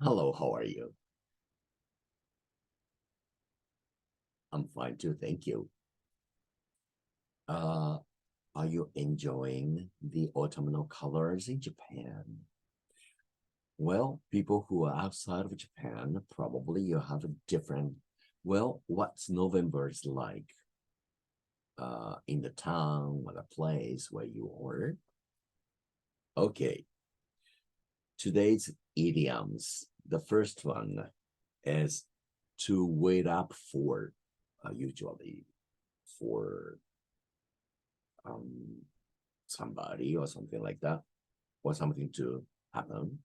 Hello, how are you? I'm fine too, thank you. Are you enjoying the autumnal colors in Japan? Well, people who are outside of Japan, probably you have a different, well, what's November's like in the town or the place where you are? Okay, today's idioms. The first one is to wait up for, usually for somebody or something like that, or something to happen.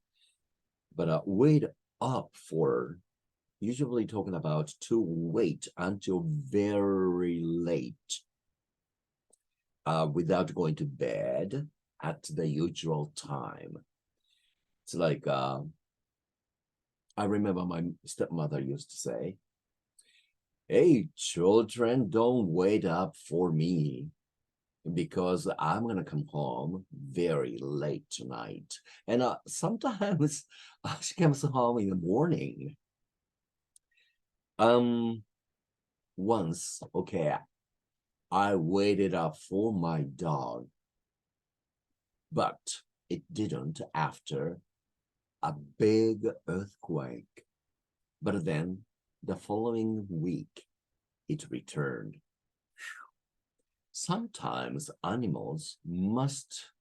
But wait up for, usually talking about to wait until very late without going to bed at the usual time. It's like, I remember my stepmother used to say, "Hey, children, don't wait up for me, because I'm gonna come home very late tonight." And sometimes she comes home in the morning. Once, okay, I waited up for my dog, but it didn't after a big earthquake. But then the following week, it returned. Sometimes animals must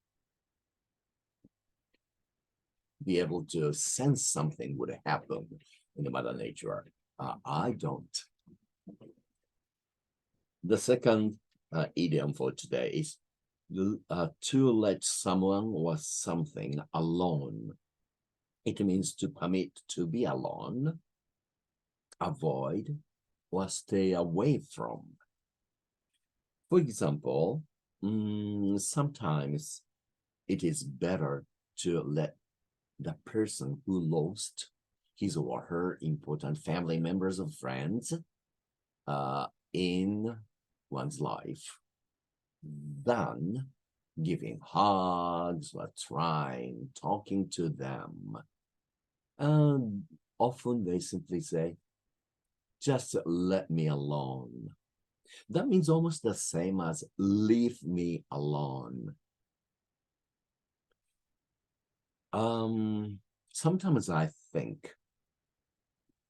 be able to sense something would happen in the Mother Nature. I don't. The second idiom for today is to let someone or something alone. It means to permit to be alone, avoid, or stay away from. For example, sometimes it is better to let the person who lost his or her important family members or friends in one's life than giving hugs or talking to them. And often they simply say, "Just let me alone." That means almost the same as "leave me alone." Sometimes I think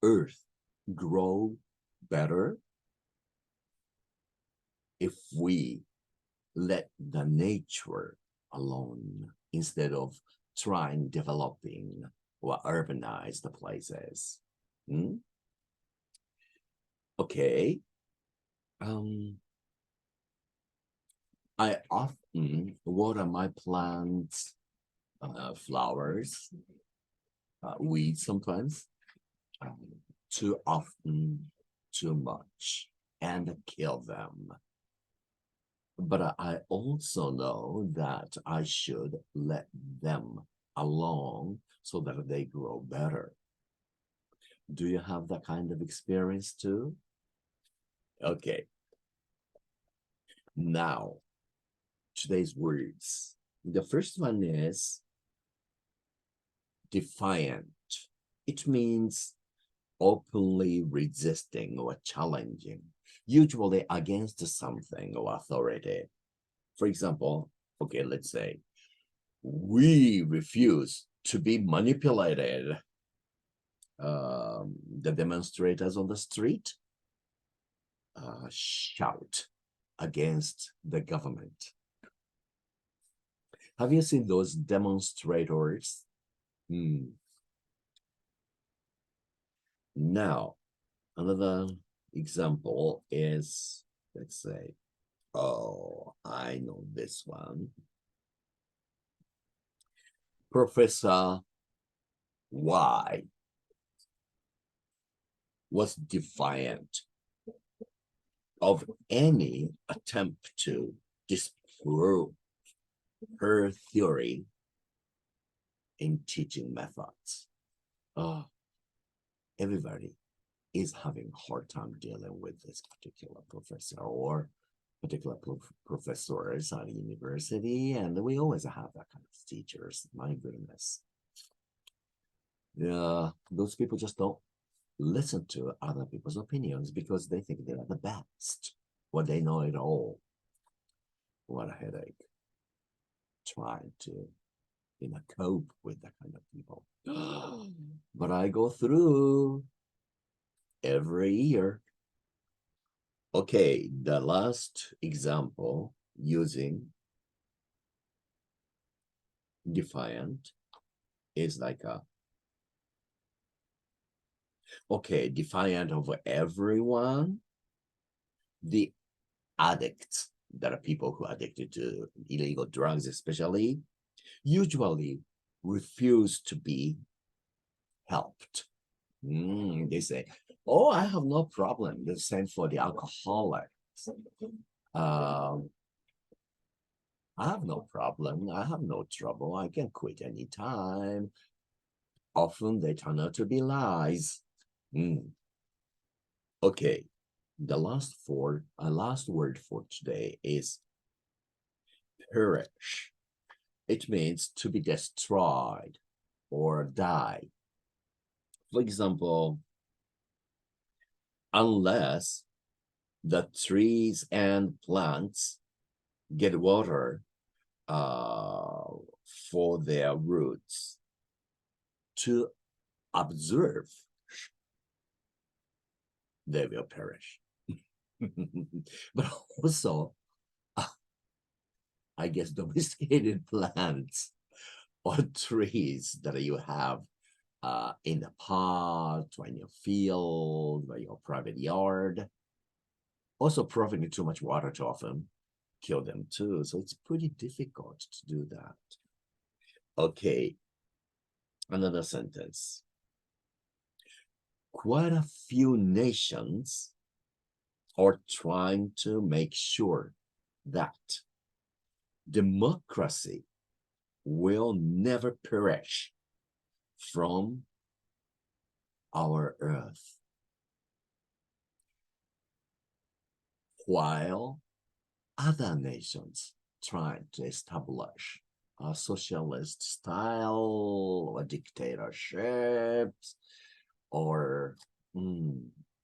Earth grow better if we let the nature alone instead of trying developing or urbanize the places. Okay. I often water my plants, flowers, weeds sometimes, too often, too much, and kill them. But I also know that I should let them alone so that they grow better. Do you have that kind of experience too? Okay. Now, today's words. The first one is defiant. It means openly resisting or challenging, usually against something or authority. For example, okay, let's say, we refuse to be manipulated. The demonstrators on the street shout against the government. Have you seen those demonstrators? Now, another example is, let's say, oh, I know this one. Professor Y was defiant of any attempt to disprove her theory in teaching methods. Everybody is having a hard time dealing with this particular professor or particular professors at university, and we always have that kind of teachers. My goodness. those people just don't listen to other people's opinions because they think they are the best or they know it all. What a headache. Trying to, cope with that kind of people. But I go through every year. Okay, the last example using Defiant is like Defiant of everyone. The addicts, that are people who are addicted to illegal drugs especially, usually refuse to be helped. They say, oh, I have no problem. The same for the alcoholics. I have no problem. I have no trouble. I can quit anytime. Often they turn out to be lies. Okay, the last word for today is perish. It means to be destroyed or die. For example, unless the trees and plants get water for their roots to observe, they will perish. But also, I guess domesticated plants or trees that you have in the pot or in your field or your private yard, also providing too much water to often kill them too. So it's pretty difficult to do that. Okay, another sentence. Quite a few nations are trying to make sure that democracy will never perish from our earth, while other nations trying to establish a socialist style or dictatorships or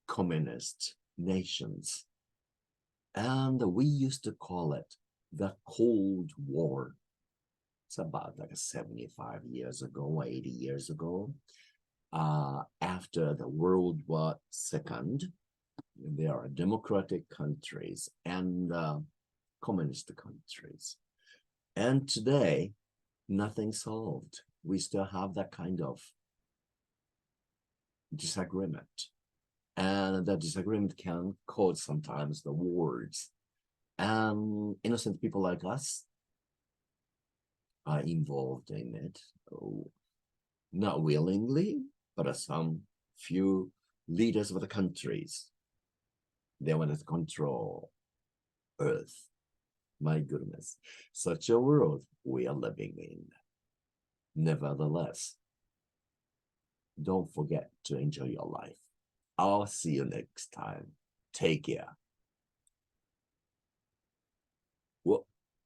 communist nations. And we used to call it the Cold War. It's about like 75 years ago, 80 years ago. After the World War II, there are democratic countries and communist countries. And today, nothing solved. We still have that kind of disagreement. And that disagreement can cause sometimes the wars. And innocent people like us are involved in it, not willingly, but some few leaders of the countries, they want to control Earth. My goodness, such a world we are living in. Nevertheless, don't forget to enjoy your life. I'll see you next time. Take care.